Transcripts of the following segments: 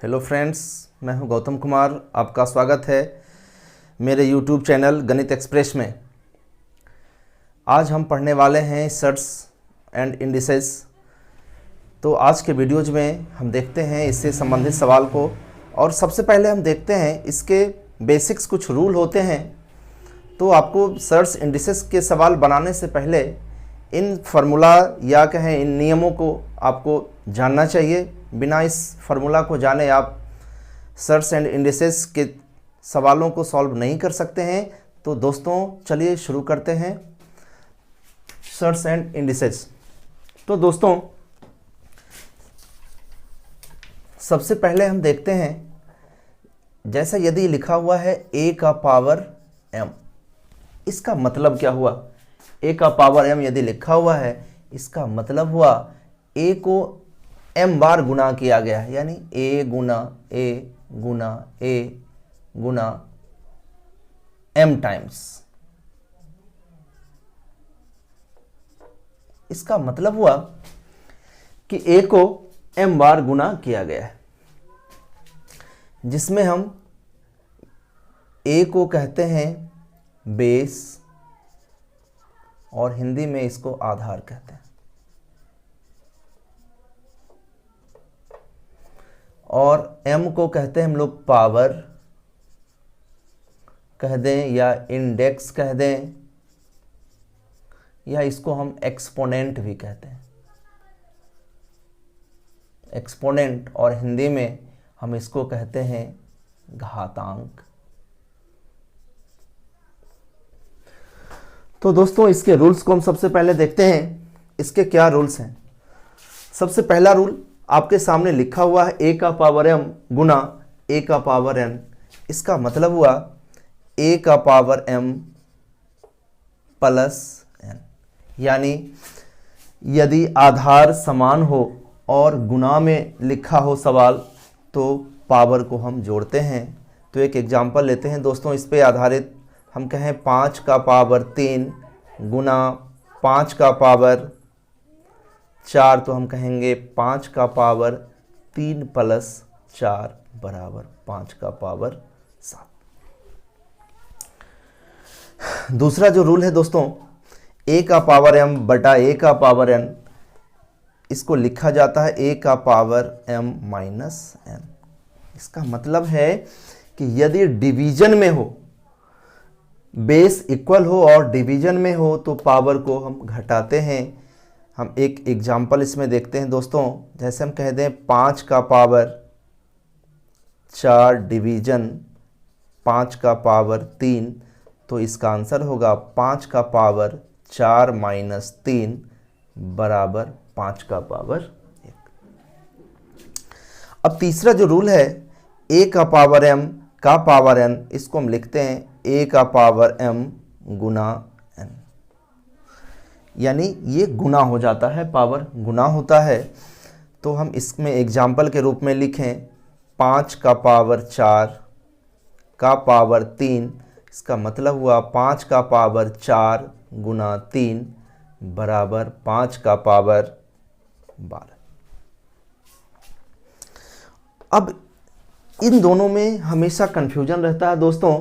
Hello friends, मैं हूं गौतम कुमार। आपका स्वागत है मेरे यूट्यूब चैनल गणित एक्सप्रेस में। आज हम पढ़ने वाले हैं सर्ट्स एंड इंडिसेस। तो आज के वीडियोज में हम देखते हैं इससे संबंधित सवाल को, और सबसे पहले हम देखते हैं इसके बेसिक्स। कुछ रूल होते हैं, तो आपको सर्ट्स इंडिसेस के सवाल बनाने से पहले इन फार्मूला या कहें इन नियमों को आपको जानना चाहिए। बिना इस फार्मूला को जाने आप सर्ट्स एंड इंडिसेस के सवालों को सॉल्व नहीं कर सकते हैं। तो दोस्तों चलिए शुरू करते हैं सर्ट्स एंड इंडिसेस। तो दोस्तों सबसे पहले हम देखते हैं, जैसा यदि लिखा हुआ है a का पावर m, इसका मतलब क्या हुआ? a का पावर m यदि लिखा हुआ है, इसका मतलब हुआ a को m बार गुना किया गया है, यानी a Guna a Guna a Guna m times. इसका मतलब हुआ कि a को m बार गुना किया गया है, जिसमें हम a को कहते हैं बेस और हिंदी में इसको आधार कहते हैं, और m को कहते हैं हम लोग पावर कह दें या इंडेक्स कह दें, या इसको हम एक्सपोनेंट भी कहते हैं। एक्सपोनेंट और हिंदी में हम इसको कहते हैं घातांक। तो दोस्तों इसके रूल्स को हम सबसे पहले देखते हैं। इसके क्या रूल्स हैं? सबसे पहला रूल आपके सामने लिखा हुआ है a का पावर m गुना a का पावर n। इसका मतलब हुआ a का पावर m प्लस n, यानी यदि आधार समान हो और गुना में लिखा हो सवाल तो पावर को हम जोड़ते हैं। तो एक एग्जांपल लेते हैं दोस्तों, इस पे आधारित। हम कहें 5 का पावर 3 गुना 5 का पावर 4, तो हम कहेंगे 5 का पावर 3 प्लस 4 बराबर 5 का पावर 7। दूसरा जो रूल है दोस्तों, a का पावर m बटा a का पावर n, इसको लिखा जाता है a का पावर m माइनस n। इसका मतलब है कि यदि डिवीजन में हो, बेस इक्वल हो और डिवीजन में हो, तो पावर को हम घटाते हैं। हम एक एग्जाम्पल इसमें देखते हैं दोस्तों। जैसे हम कह दें 5 का पावर 4 डिवीजन 5 का पावर 3, तो इसका आंसर होगा 5 का पावर 4 माइनस 3 बराबर 5 का पावर 1। अब तीसरा जो रूल है, a का पावर m का पावर n, इसको हम लिखते हैं a का पावर m गुना n, यानी ये गुना हो जाता है, पावर गुना होता है। तो हम इसमें एग्जाम्पल के रूप में लिखें 5 का पावर 4 का पावर 3। इसका मतलब हुआ 5 का पावर 4 गुना 3 बराबर 5 का पावर 12। अब इन दोनों में हमेशा कंफ्यूजन रहता है दोस्तों।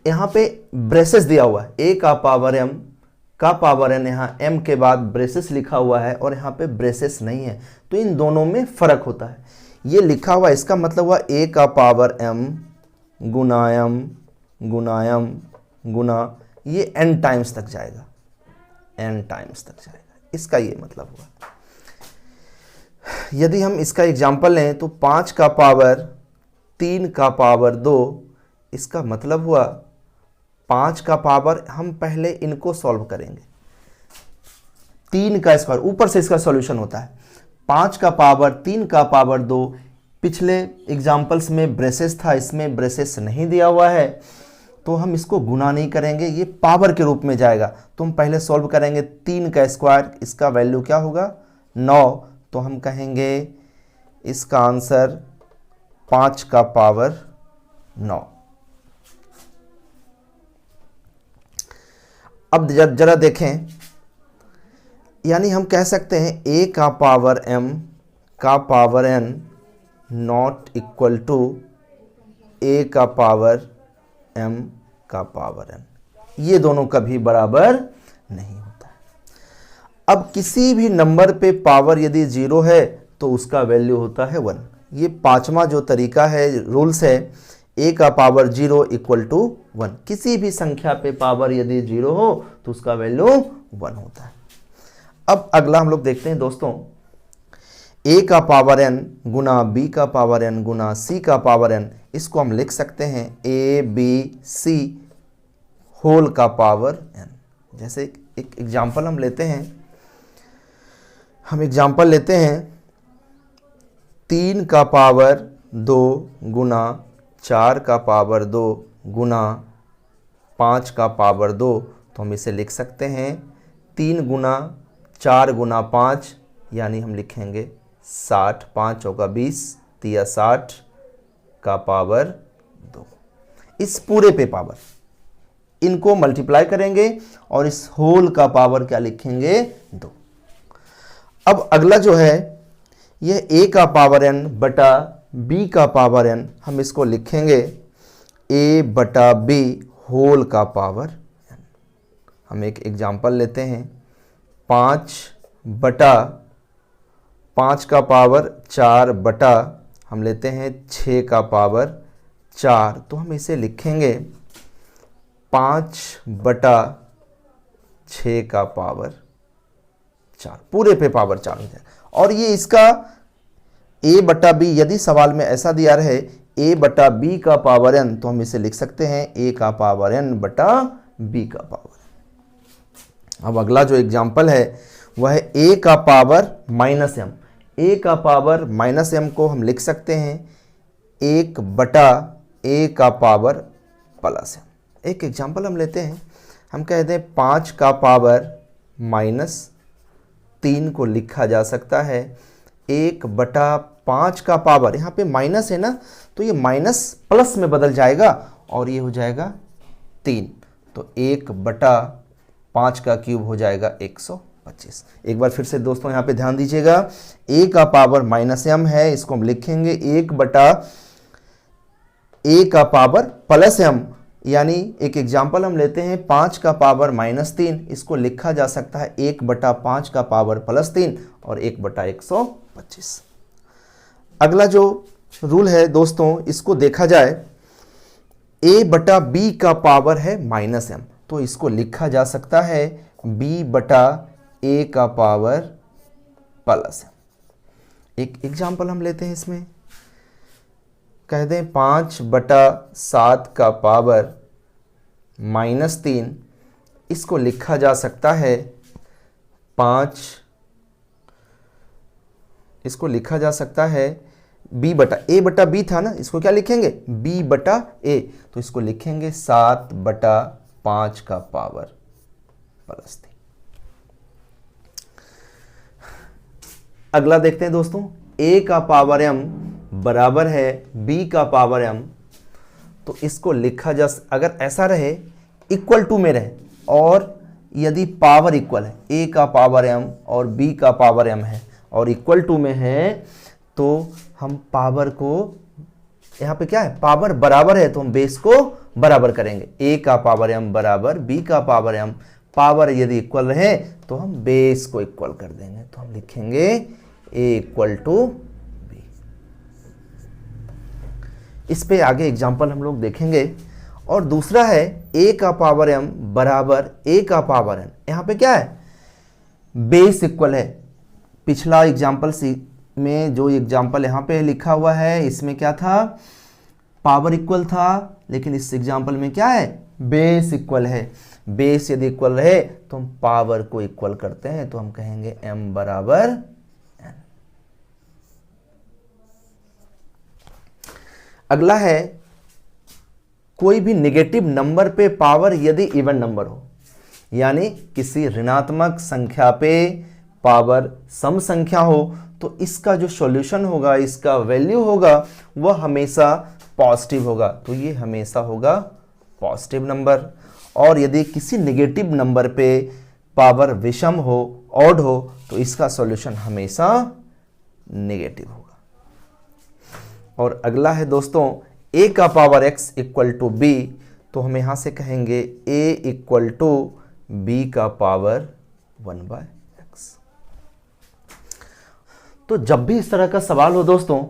यहाँ पे ब्रेसेस दिया हुआ है, a का पावर m का पावर n, यहाँ m के बाद ब्रेसेस लिखा हुआ है और यहाँ पे ब्रेसेस नहीं है, तो इन दोनों में फ़र्क होता है। ये लिखा हुआ, इसका मतलब हुआ a का पावर m गुना m गुना m गुना, ये n टाइम्स तक जाएगा, n टाइम्स तक जाएगा, इसका ये मतलब हुआ। यदि हम इसका एग्जाम्पल लें तो 5 का पावर 3 का पावर 2, इसका मतलब हुआ 5 का पावर, हम पहले इनको सॉल्व करेंगे। 3 का स्क्वायर, ऊपर से इसका सॉल्यूशन होता है। 5 का पावर 3 का पावर 2, पिछले एग्जाम्पल्स में ब्रेसेस था, इसमें ब्रेसेस नहीं दिया हुआ है, तो हम इसको गुना नहीं करेंगे, ये पावर के रूप में जाएगा। तो हम पहले सॉल्व करेंगे 3 का स्क्वायर, इसका वैल्यू क्या होगा 9, तो हम कहेंगे इसका आंसर 5 का पावर 9। अब जरा देखें, यानी हम कह सकते हैं a का पावर m का power n not equal to a का पावर m का पावर n, ये दोनों कभी बराबर नहीं होता। अब किसी भी नंबर पे पावर यदि 0 है तो उसका वैल्यू होता है 1। ये पांचवा जो तरीका है, रूल्स है, a का पावर 0 इक्वल टू 1। किसी भी संख्या पे पावर यदि 0 हो तो उसका वैल्यू 1 होता है। अब अगला हम लोग देखते हैं दोस्तों, a का पावर n गुना b का पावर n गुना c का पावर n, इसको हम लिख सकते हैं a b c होल का पावर n। जैसे एक एग्जाम्पल हम लेते हैं, हम एग्जाम्पल लेते हैं 3 का पावर 2 गुना 4 का पावर 2 गुना 5 का पावर 2, तो हम इसे लिख सकते हैं 3 गुना 4 गुना 5, यानी हम लिखेंगे 60, 5 होगा 20, 3 60 का पावर 2। इस पूरे पे पावर, इनको मल्टीप्लाई करेंगे और इस होल का पावर क्या लिखेंगे, 2। अब अगला जो है, यह a का पावर n बटा b का पावर n, हम इसको लिखेंगे a बटा b होल का पावर n। हम एक एग्जाम्पल लेते हैं 5 बटा 5 का पावर 4 बटा हम लेते हैं 6 का पावर 4, तो हम इसे लिखेंगे 5 बटा 6 का पावर 4, पूरे पे पावर 4 हो जाए। और ये इसका a बटा b, यदि सवाल में ऐसा दिया रहे a बटा b का पावर n, तो हम इसे लिख सकते हैं a का पावर n बटा b का पावर। अब अगला जो एग्जाम्पल है वह है a का पावर माइनस m। a का पावर माइनस m को हम लिख सकते हैं 1 बटा a का पावर प्लस m। एक एग्जाम्पल हम लेते हैं, हम कहते हैं 5 का पावर माइनस 3 को लिखा जा सकता है 1 बटा 5 का पावर, यहाँ पे माइनस है ना, तो ये माइनस प्लस में बदल जाएगा और ये हो जाएगा 3, तो 1 बटा 5 का क्यूब हो जाएगा 125। एक बार फिर से दोस्तों यहाँ पे ध्यान दीजिएगा, a का पावर माइनस m है, इसको हम लिखेंगे 1 बटा a का पावर प्लस m, यानी एक एग्जाम्पल हम लेते हैं 5 का पावर माइनस 3, इसको लिखा जा सकता है 1 बटा 5 का पावर प्लस 3 और 1 बटा 125। अगला जो रूल है दोस्तों, इसको देखा जाए a बटा b का पावर है माइनस m, तो इसको लिखा जा सकता है b बटा a का पावर प्लस m। एक एग्जाम्पल हम लेते हैं, इसमें कह दें 5 बटा 7 का पावर माइनस 3, इसको लिखा जा सकता है 5, इसको लिखा जा सकता है b बटा b था ना, इसको क्या लिखेंगे b बटा a, तो इसको लिखेंगे 7 बटा 5 का पावर प्लस 3। अगला देखते हैं दोस्तों, a का पावर m बराबर है b का पावर m, तो इसको लिखा जा, अगर ऐसा रहे इक्वल टू में रहे और यदि पावर इक्वल है, a का पावर m और b का पावर m है और इक्वल टू में है, तो हम पावर को, यहाँ पे क्या है पावर बराबर है तो हम बेस को बराबर करेंगे। a का पावर m बराबर b का पावर m, पावर यदि इक्वल रहे तो हम बेस को इक्वल कर देंगे, तो हम लिखेंगे a इक्वल टू b। इस पे आगे एग्जाम्पल हम लोग देखेंगे। और दूसरा है a का पावर m बराबर a का पावर n, यहाँ पे क्या है बेस इक्वल है। पिछला एग्जाम्पल में जो एग्जाम्पल यहाँ पे लिखा हुआ है, इसमें क्या था पावर इक्वल था, लेकिन इस एग्जाम्पल में क्या है बेस इक्वल है। बेस यदि इक्वल रहे तो हम पावर को इक्वल करते हैं, तो हम कहेंगे m बराबर n। अगला है कोई भी नेगेटिव नंबर पे पावर यदि इवन नंबर हो, यानी किसी ऋणात्मक संख्या पे पावर सम संख्या हो, तो इसका जो सॉल्यूशन होगा, इसका वैल्यू होगा, वह हमेशा पॉजिटिव होगा, तो ये हमेशा होगा पॉजिटिव नंबर। और यदि किसी नेगेटिव नंबर पे पावर विषम हो, ऑड हो, तो इसका सॉल्यूशन हमेशा नेगेटिव होगा। और अगला है दोस्तों a का power x equal to b, तो हम यहाँ से कहेंगे a इक्वल टू b का पावर 1/x। तो जब भी इस तरह का सवाल हो दोस्तों,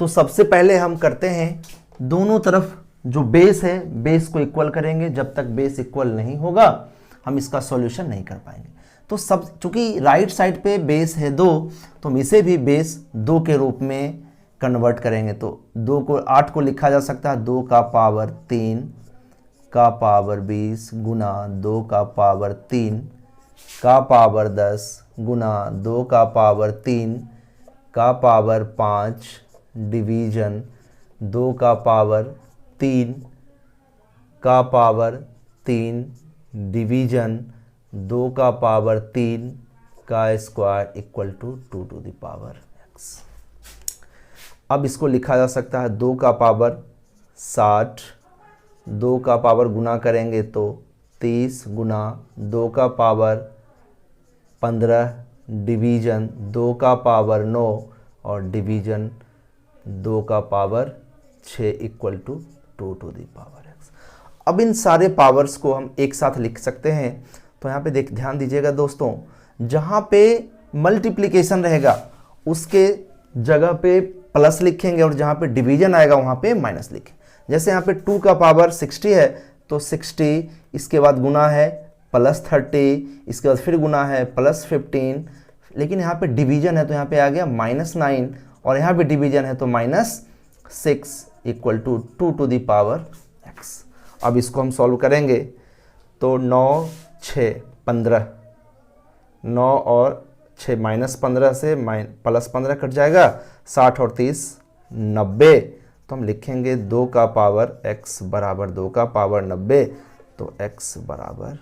तो सबसे पहले हम करते हैं दोनों तरफ जो बेस है बेस को इक्वल करेंगे। जब तक बेस इक्वल नहीं होगा हम इसका सॉल्यूशन नहीं कर पाएंगे। तो सब चूंकि राइट साइड पे बेस है 2, तो हम इसे भी बेस 2 के रूप में कन्वर्ट करेंगे। तो 8 को लिखा जा सकता है 2 का पावर 3 का पावर 20 गुना 2 का पावर 3 का पावर 10 गुना 2 का पावर 3 का पावर 5 डिवीजन 2 का पावर 3 का पावर 3 डिवीजन 2 का पावर 3 का square equal to 2 to the power x। अब इसको लिखा जा सकता है 2 का पावर 60, 2 का पावर गुना करेंगे तो 30 गुना 2 का पावर 15 डिवीजन 2 का पावर 9 और डिवीजन 2 का power 6 equal to 2 to the power x। अब इन सारे पावर्स को हम एक साथ लिख सकते हैं। तो यहाँ पे ध्यान दीजिएगा दोस्तों, जहाँ पे मल्टीप्लिकेशन रहेगा उसके जगह पे प्लस लिखेंगे और जहाँ पे डिवीजन आएगा वहाँ पे माइनस लिखें। जैसे यहाँ पे 2 का पावर 60 है तो 60, इसके बाद गुना है प्लस 30, इसके बाद फिर गुना है प्लस 15, लेकिन यहाँ पे डिवीजन है तो यहाँ पे आ गया -9 और यहाँ पे डिवीजन है तो -6 equal to 2 to the power x। अब इसको हम सॉल्व करेंगे तो 9 6 15, 9 और 6 -15 से +15 कट जाएगा, 60 और 30 90। तो हम लिखेंगे 2 का पावर x बराबर 2 का पावर 90, तो x बराबर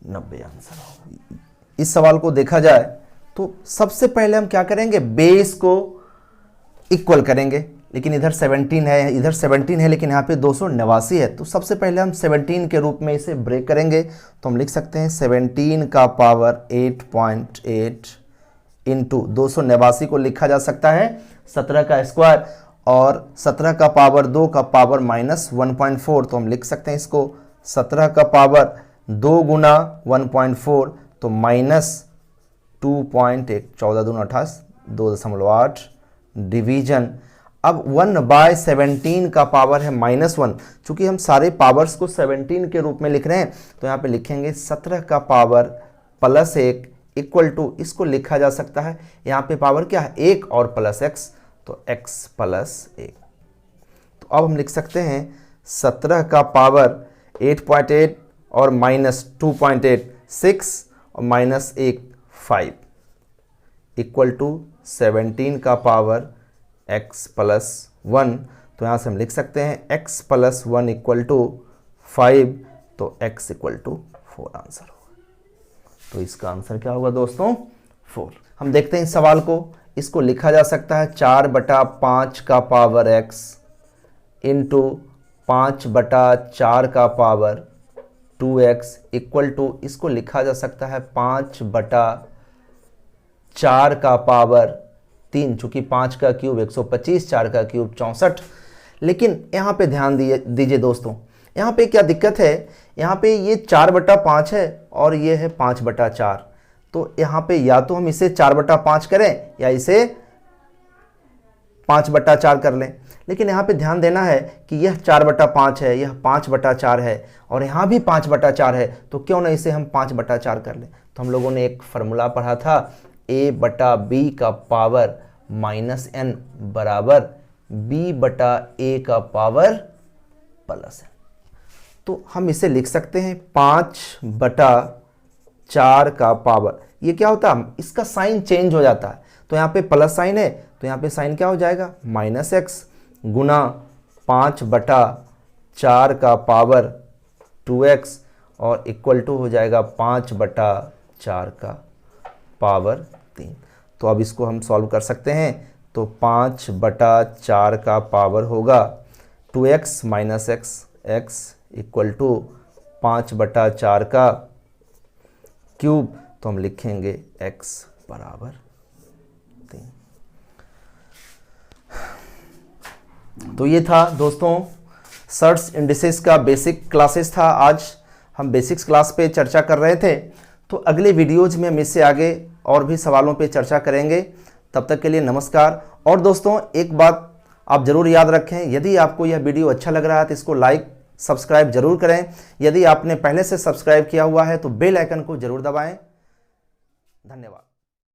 90 आंसर होगा। इस सवाल को देखा जाए तो सबसे पहले हम क्या करेंगे, बेस को इक्वल करेंगे। लेकिन इधर 17 है, इधर 17 है, लेकिन यहाँ पे 289 है। तो सबसे पहले हम 17 के रूप में इसे ब्रेक करेंगे। तो हम लिख सकते हैं 17 का पावर 8.8 इंटू 289 को लिखा जा सकता है 17 का स्क्वायर और 17 का पावर 2 का पावर -1.4। तो हम लिख सकते हैं इसको 17 का पावर 2 गुना 1.4 तो -2.8, 14 दूनी 28, 2.8 डिवीजन। अब 1/17 का पावर है -1। चूंकि हम सारे पावर्स को 17 के रूप में लिख रहे हैं तो यहाँ पे लिखेंगे 17 का पावर +1 इक्वल टू, इसको लिखा जा सकता है यहाँ पे पावर क्या है 1 और प्लस x, तो x + 1। तो अब हम लिख सकते हैं 17 का पावर 8.8 और -2.8 6 और -1 5 इक्वल टू 17 का पावर x + 1। तो यहाँ से हम लिख सकते हैं x + 1 इक्वल टू 5, तो x इक्वल टू 4 आंसर होगा। तो इसका आंसर क्या होगा दोस्तों 4। हम देखते हैं इस सवाल को, इसको लिखा जा सकता है 4/5 का पावर x इंटू 5/4 का पावर 2x इक्वल टू, इसको लिखा जा सकता है 5/4 का पावर 3, चूंकि 5 का क्यूब 125, 4 का क्यूब 64। लेकिन यहाँ पे ध्यान दीजिए दोस्तों, यहाँ पे क्या दिक्कत है, यहाँ पे ये 4/5 है और ये है 5/4। तो यहाँ पे या तो हम इसे 4/5 करें या इसे 5/4 कर लें। लेकिन यहाँ पे ध्यान देना है कि यह 4/5 है, यह 5/4 है और यहाँ भी 5/4 है, तो क्यों ना इसे हम 5/4 कर लें। तो हम लोगों ने एक फार्मूला पढ़ा था a/b का पावर -n बराबर b/a का पावर +n। तो हम इसे लिख सकते हैं 5/4 का पावर, ये क्या होता है इसका साइन चेंज हो जाता है। तो यहाँ पे प्लस साइन है तो यहाँ पे साइन क्या हो जाएगा -x गुना 5/4 का पावर 2x और इक्वल टू हो जाएगा 5/4 का पावर 3। तो अब इसको हम सॉल्व कर सकते हैं। तो 5/4 का पावर होगा 2x - x, x equal to 5/4 का क्यूब। तो हम लिखेंगे x बराबर 3। तो ये था दोस्तों सर्ट्स इंडिसेस का बेसिक क्लासेस था। आज हम बेसिक्स क्लास पे चर्चा कर रहे थे। तो अगले वीडियोज में हम इससे आगे और भी सवालों पे चर्चा करेंगे। तब तक के लिए नमस्कार। और दोस्तों एक बात आप ज़रूर याद रखें, यदि आपको यह वीडियो अच्छा लग रहा है तो इसको लाइक सब्सक्राइब जरूर करें। यदि आपने पहले से सब्सक्राइब किया हुआ है तो बेल आइकन को जरूर दबाएं। धन्यवाद।